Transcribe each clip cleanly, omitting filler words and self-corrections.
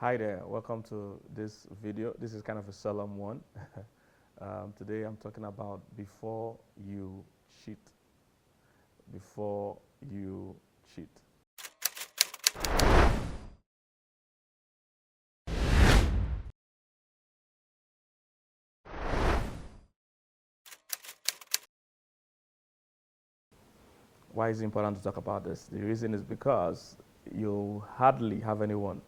Hi there, welcome to this video. This is kind of a solemn one. Today I'm talking about before you cheat. Before you cheat. Why is it important to talk about this? The reason is because you hardly have anyone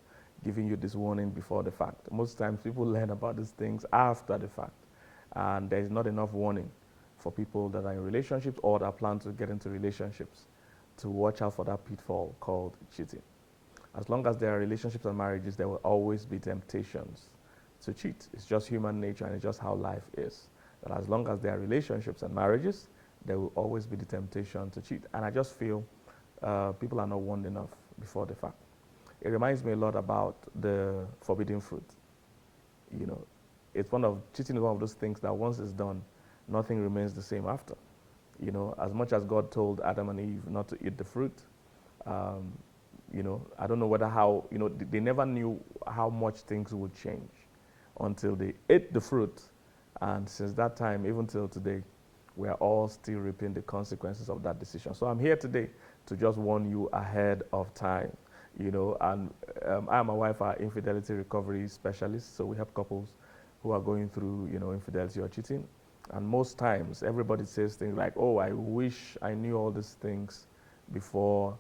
giving you this warning before the fact. Most times people learn about these things after the fact, and there is not enough warning for people that are in relationships or that plan to get into relationships to watch out for that pitfall called cheating. As long as there are relationships and marriages, there will always be temptations to cheat. It's just human nature and it's just how life is. That as long as there are relationships and marriages, there will always be the temptation to cheat. And I just feel people are not warned enough before the fact. It reminds me a lot about the forbidden fruit. You know, cheating is one of those things that once it's done, nothing remains the same after. You know, as much as God told Adam and Eve not to eat the fruit, um, I don't know they never knew how much things would change until they ate the fruit. And since that time, even till today, we are all still reaping the consequences of that decision. So I'm here today to just warn you ahead of time. And I and my wife are infidelity recovery specialists, so we help couples who are going through, infidelity or cheating. And most times, everybody says things like, "Oh, I wish I knew all these things before,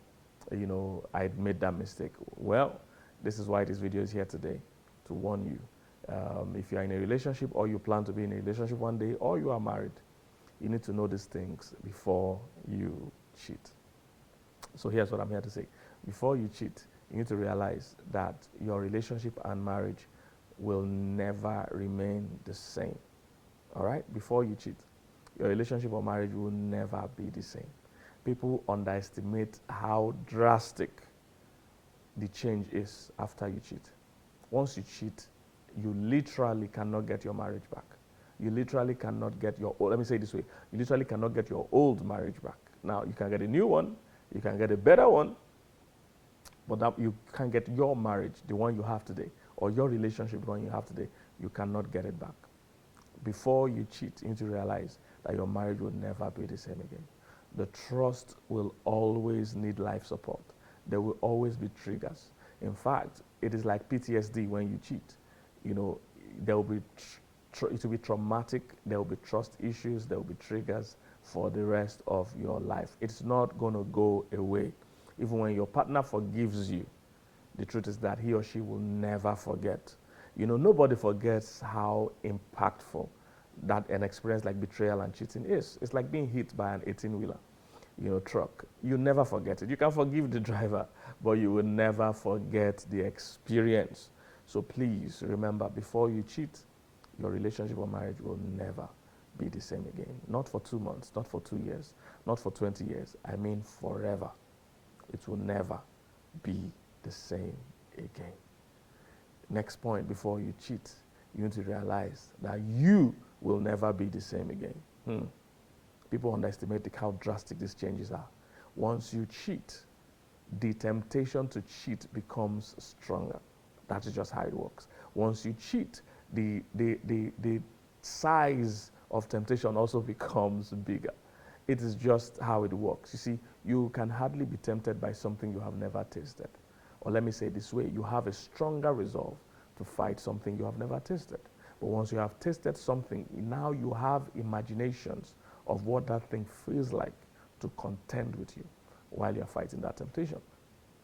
I'd made that mistake." Well, this is why this video is here today, to warn you. If you're in a relationship or you plan to be in a relationship one day or you are married, you need to know these things before you cheat. So here's what I'm here to say. Before you cheat, you need to realize that your relationship and marriage will never remain the same. All right? Before you cheat, your relationship or marriage will never be the same. People underestimate how drastic the change is after you cheat. Once you cheat, you literally cannot get your marriage back. You literally cannot get let me say it this way, you literally cannot get your old marriage back. Now, you can get a new one, you can get a better one, but that you can't get your marriage, the one you have today, or your relationship, the one you have today, you cannot get it back. Before you cheat, you need to realize that your marriage will never be the same again. The trust will always need life support. There will always be triggers. In fact, it is like PTSD when you cheat. There will be it will be traumatic. There will be trust issues. There will be triggers for the rest of your life. It's not going to go away. Even when your partner forgives you, the truth is that he or she will never forget. Nobody forgets how impactful that an experience like betrayal and cheating is. It's like being hit by an 18-wheeler, truck. You never forget it. You can forgive the driver, but you will never forget the experience. So please remember, before you cheat, your relationship or marriage will never be the same again. Not for 2 months, not for 2 years, not for 20 years. I mean forever. It will never be the same again. Next point, before you cheat, you need to realize that you will never be the same again. People underestimate how drastic these changes are. Once you cheat, the temptation to cheat becomes stronger. That is just how it works. Once you cheat, the size of temptation also becomes bigger. It is just how it works. You see, you can hardly be tempted by something you have never tasted. Or let me say it this way, you have a stronger resolve to fight something you have never tasted. But once you have tasted something, now you have imaginations of what that thing feels like to contend with you while you're fighting that temptation.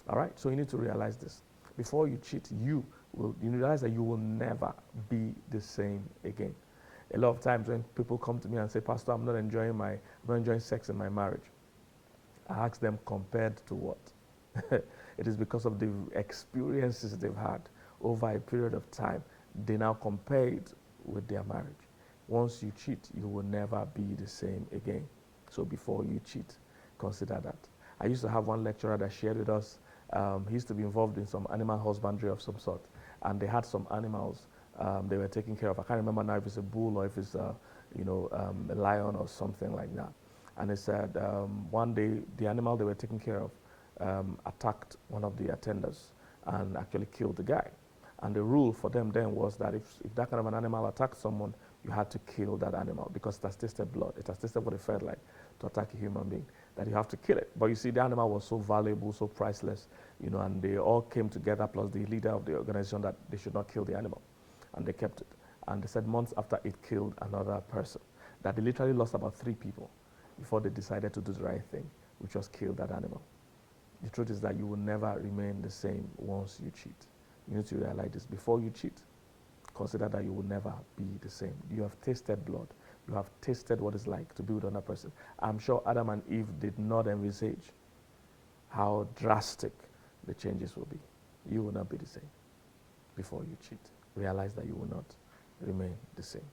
All right? So you need to realize this. Before you cheat, you realize that you will never be the same again. A lot of times when people come to me and say, "Pastor, I'm not enjoying sex in my marriage," I ask them, compared to what? It is because of the experiences they've had over a period of time. They now compare it with their marriage. Once you cheat, you will never be the same again. So before you cheat, consider that. I used to have one lecturer that shared with us, he used to be involved in some animal husbandry of some sort, and they had some animals they were taking care of. I can't remember now if it's a bull or if it's a lion or something like that. And they said one day the animal they were taking care of attacked one of the attenders and actually killed the guy. And the rule for them then was that if that kind of an animal attacked someone, you had to kill that animal because it has tasted blood. It has tasted what it felt like to attack a human being, that you have to kill it. But you see, the animal was so valuable, so priceless, and they all came together, plus the leader of the organization, that they should not kill the animal. And they kept it. And they said months after it killed another person, that they literally lost about 3 people before they decided to do the right thing, which was kill that animal. The truth is that you will never remain the same once you cheat. You need to realize this. Before you cheat, consider that you will never be the same. You have tasted blood. You have tasted what it's like to be with another person. I'm sure Adam and Eve did not envisage how drastic the changes will be. You will not be the same before you cheat. Realize that you will not remain the same.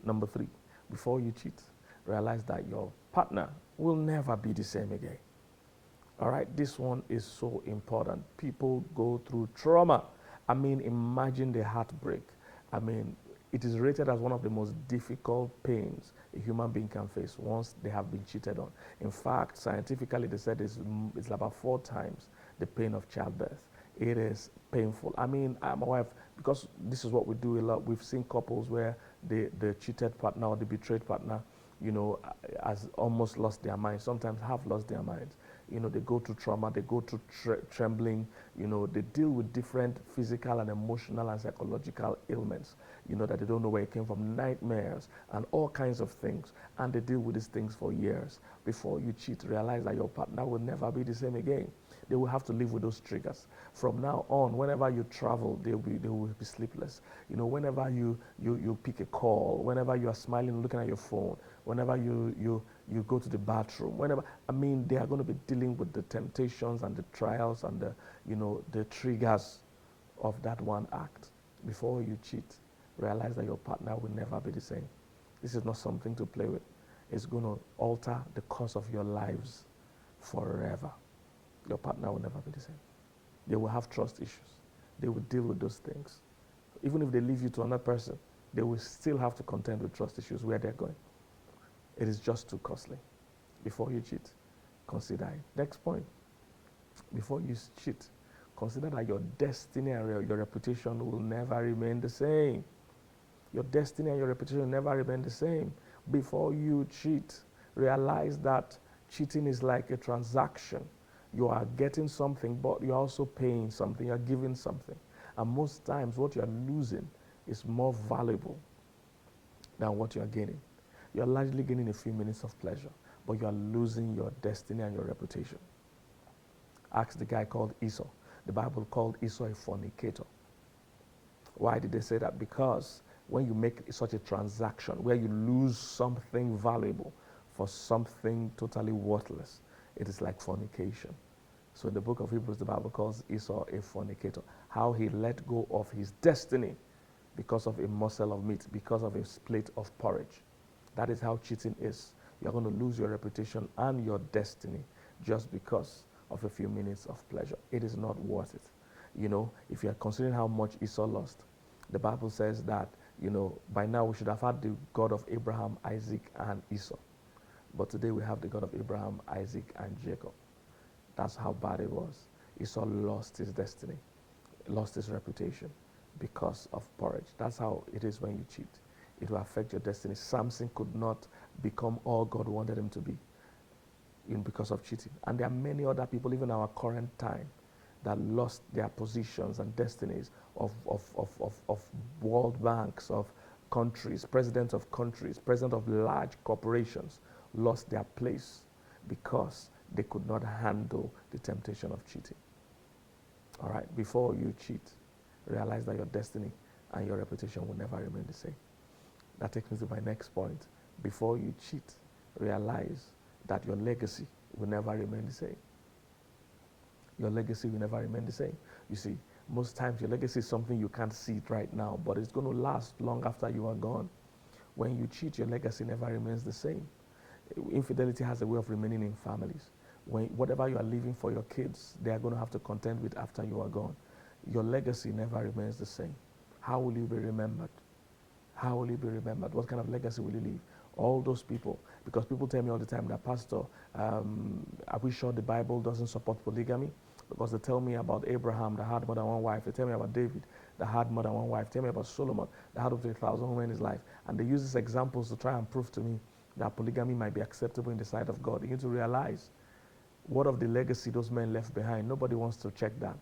Number 3, before you cheat, realize that your partner will never be the same again. All right, this one is so important. People go through trauma. I mean, imagine the heartbreak. I mean, it is rated as one of the most difficult pains a human being can face once they have been cheated on. In fact, scientifically, they said it's about 4 times the pain of childbirth. It is painful. I mean, my wife, because this is what we do a lot, we've seen couples where the cheated partner or the betrayed partner, has almost lost their mind, sometimes have lost their minds. They go through trauma, they go through trembling, they deal with different physical and emotional and psychological ailments, that they don't know where it came from, nightmares and all kinds of things. And they deal with these things for years. Before you cheat, realize that your partner will never be the same again. They will have to live with those triggers. From now on, whenever you travel, they will be sleepless. Whenever you pick a call, whenever you are smiling, looking at your phone, whenever you go to the bathroom, they are going to be dealing with the temptations and the trials and the triggers of that one act. Before you cheat, realize that your partner will never be the same. This is not something to play with. It's going to alter the course of your lives forever. Your partner will never be the same. They will have trust issues. They will deal with those things. Even if they leave you to another person, they will still have to contend with trust issues where they're going. It is just too costly. Before you cheat, consider it. Next point. Before you cheat, consider that your destiny and your reputation will never remain the same. Your destiny and your reputation will never remain the same. Before you cheat, realize that cheating is like a transaction. You are getting something, but you're also paying something, you're giving something. And most times what you're losing is more valuable than what you're gaining. You're largely gaining a few minutes of pleasure, but you're losing your destiny and your reputation. Ask the guy called Esau. The Bible called Esau a fornicator. Why did they say that? Because when you make such a transaction where you lose something valuable for something totally worthless, it is like fornication. So in the book of Hebrews, the Bible calls Esau a fornicator. How he let go of his destiny because of a morsel of meat, because of a plate of porridge. That is how cheating is. You're going to lose your reputation and your destiny just because of a few minutes of pleasure. It is not worth it. If you are considering how much Esau lost, the Bible says that, by now we should have had the God of Abraham, Isaac, and Esau. But today we have the God of Abraham, Isaac, and Jacob. That's how bad it was. Esau lost his destiny, lost his reputation because of porridge. That's how it is when you cheat. It will affect your destiny. Samson could not become all God wanted him to be because of cheating. And there are many other people, even in our current time, that lost their positions and destinies of world banks, of countries, presidents of countries, presidents of large corporations, lost their place because they could not handle the temptation of cheating. All right, before you cheat, realize that your destiny and your reputation will never remain the same. That takes me to my next point. Before you cheat, realize that your legacy will never remain the same. Your legacy will never remain the same. You see, most times your legacy is something you can't see it right now, but it's going to last long after you are gone. When you cheat, your legacy never remains the same. Infidelity has a way of remaining in families. Whatever you are leaving for your kids, they are going to have to contend with after you are gone. Your legacy never remains the same. How will you be remembered? How will you be remembered? What kind of legacy will you leave? All those people, because people tell me all the time that, Pastor, are we sure the Bible doesn't support polygamy? Because they tell me about Abraham that had more than one wife. They tell me about David that had more than one wife. Tell me about Solomon that had up to 1,000 women in his life. And they use these examples to try and prove to me that polygamy might be acceptable in the sight of God. You need to realize what of the legacy those men left behind. Nobody wants to check that.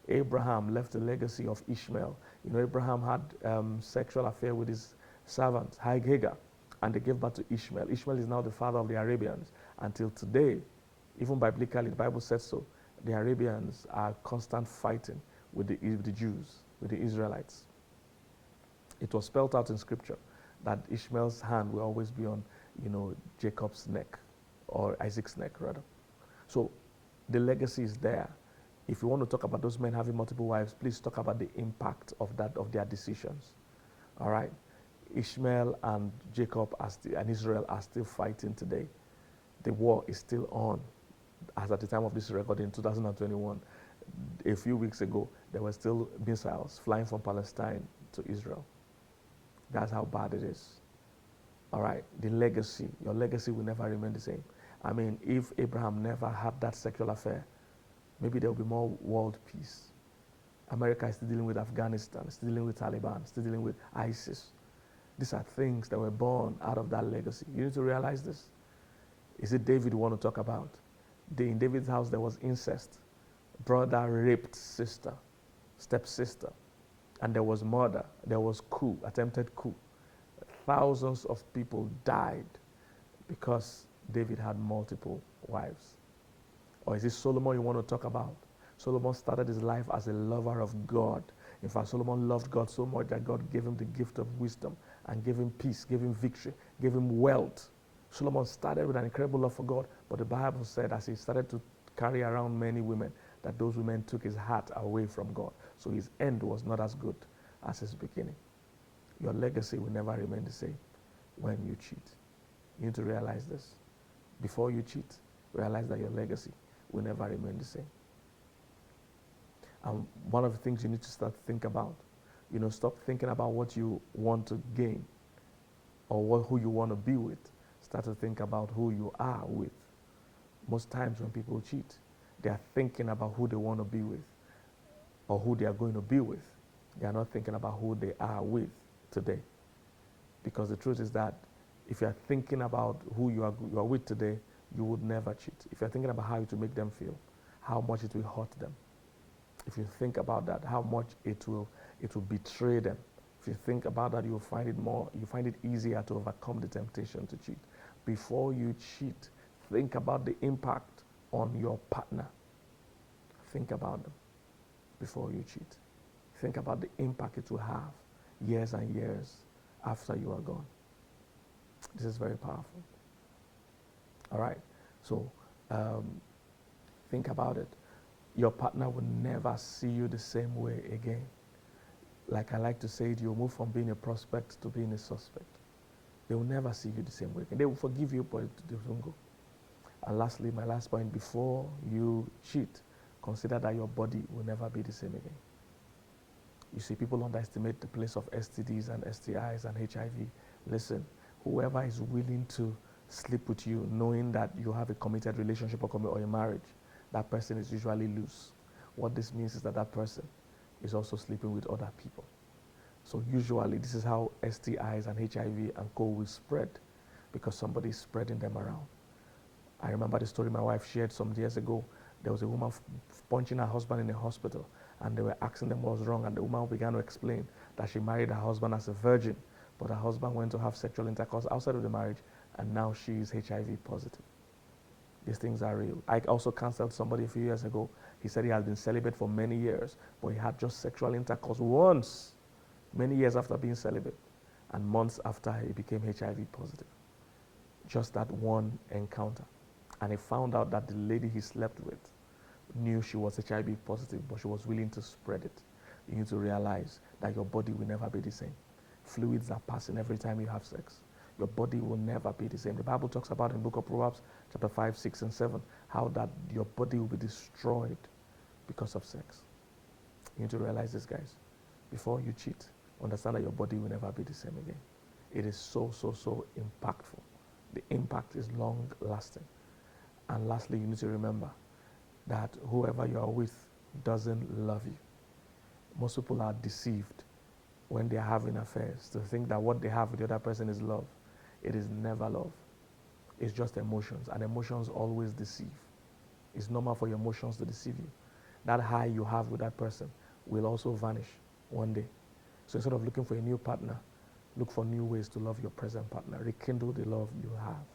Abraham left a legacy of Ishmael. You know, Abraham had sexual affair with his servant, Hagar, and they gave birth to Ishmael. Ishmael is now the father of the Arabians. Until today, even biblically, the Bible says so, the Arabians are constant fighting with the Jews, with the Israelites. It was spelled out in scripture that Ishmael's hand will always be on, you know, Jacob's neck, or Isaac's neck rather. So the legacy is there. If you want to talk about those men having multiple wives, please talk about the impact of that, of their decisions. All right? Ishmael and Jacob and Israel are still fighting today. The war is still on. As at the time of this record in 2021, a few weeks ago, there were still missiles flying from Palestine to Israel. That's how bad it is. All right? The legacy, your legacy will never remain the same. I mean, if Abraham never had that sexual affair, maybe there will be more world peace. America is still dealing with Afghanistan, still dealing with Taliban, still dealing with ISIS. These are things that were born out of that legacy. You need to realize this. Is it David you want to talk about? In David's house, there was incest. Brother raped sister, stepsister. And there was murder. There was coup, attempted coup. Thousands of people died because David had multiple wives. Or is it Solomon you want to talk about? Solomon started his life as a lover of God. In fact, Solomon loved God so much that God gave him the gift of wisdom and gave him peace, gave him victory, gave him wealth. Solomon started with an incredible love for God, but the Bible said as he started to carry around many women, that those women took his heart away from God. So his end was not as good as his beginning. Your legacy will never remain the same when you cheat. You need to realize this. Before you cheat, realize that your legacy will never remain the same. And one of the things you need to start to think about, you know, stop thinking about what you want to gain or who you want to be with. Start to think about who you are with. Most times when people cheat, they are thinking about who they want to be with or who they are going to be with. They are not thinking about who they are with today. Because the truth is that if you are thinking about who you are with today, you would never cheat. If you're thinking about how to make them feel, how much it will hurt them. If you think about that, how much it will betray them. If you think about that, you find it easier to overcome the temptation to cheat. Before you cheat, think about the impact on your partner. Think about them before you cheat. Think about the impact it will have years and years after you are gone. This is very powerful. All right, so think about it. Your partner will never see you the same way again. Like I like to say, you'll move from being a prospect to being a suspect. They will never see you the same way again. They will forgive you, but they won't go. And lastly, my last point, before you cheat, consider that your body will never be the same again. You see, people underestimate the place of STDs and STIs and HIV. Listen, whoever is willing to sleep with you knowing that you have a committed relationship or a marriage, that person is usually loose. What this means is that that person is also sleeping with other people. So usually this is how STIs and HIV and co will spread, because somebody is spreading them around. I remember the story my wife shared some years ago. There was a woman punching her husband in the hospital, and they were asking them what was wrong, and the woman began to explain that she married her husband as a virgin, but her husband went to have sexual intercourse outside of the marriage, and now she is HIV positive. These things are real. I also counseled somebody a few years ago. He said he had been celibate for many years, but he had just sexual intercourse once, many years after being celibate, and months after he became HIV positive. Just that one encounter. And he found out that the lady he slept with knew she was HIV positive, but she was willing to spread it. You need to realize that your body will never be the same. Fluids are passing every time you have sex. Your body will never be the same. The Bible talks about in the book of Proverbs, chapter 5, 6, and 7, how that your body will be destroyed because of sex. You need to realize this, guys. Before you cheat, understand that your body will never be the same again. It is so impactful. The impact is long lasting. And lastly, you need to remember, that whoever you are with doesn't love you. Most people are deceived when they are having affairs to think that what they have with the other person is love. It is never love. It's just emotions, and emotions always deceive. It's normal for your emotions to deceive you. That high you have with that person will also vanish one day. So instead of looking for a new partner, look for new ways to love your present partner. Rekindle the love you have.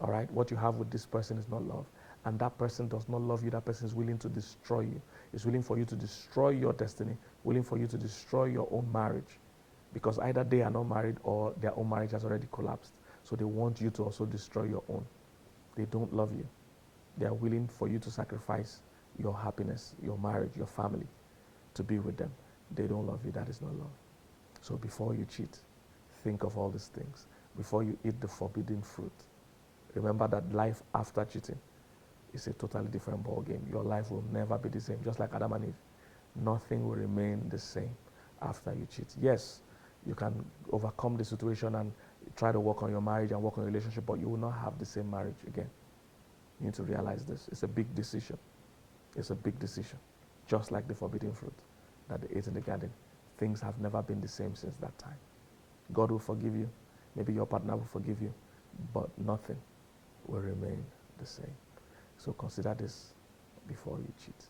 All right? What you have with this person is not love. And that person does not love you. That person is willing to destroy you. Is willing for you to destroy your destiny, willing for you to destroy your own marriage. Because either they are not married or their own marriage has already collapsed. So they want you to also destroy your own. They don't love you. They are willing for you to sacrifice your happiness, your marriage, your family to be with them. They don't love you. That is not love. So before you cheat, think of all these things. Before you eat the forbidden fruit, remember that life after cheating is a totally different ball game. Your life will never be the same. Just like Adam and Eve, nothing will remain the same after you cheat. Yes, you can overcome the situation and try to work on your marriage and work on your relationship, but you will not have the same marriage again. You need to realize this. It's a big decision. It's a big decision. Just like the forbidden fruit that they ate in the garden. Things have never been the same since that time. God will forgive you. Maybe your partner will forgive you, but nothing will remain the same. So consider this before you cheat.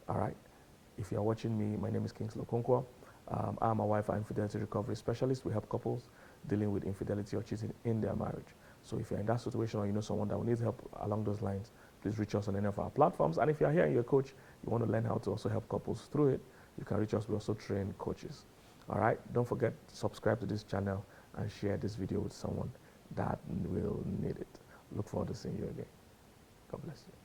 All right? If you're watching me, my name is Kingsley Okonkwo. I'm a wife and infidelity recovery specialist. We help couples dealing with infidelity or cheating in their marriage. So if you're in that situation or you know someone that will need help along those lines, please reach us on any of our platforms. And if you're here and you're a coach, you want to learn how to also help couples through it, you can reach us. We also train coaches. All right? Don't forget to subscribe to this channel and share this video with someone that will need it. Look forward to seeing you again. God bless you.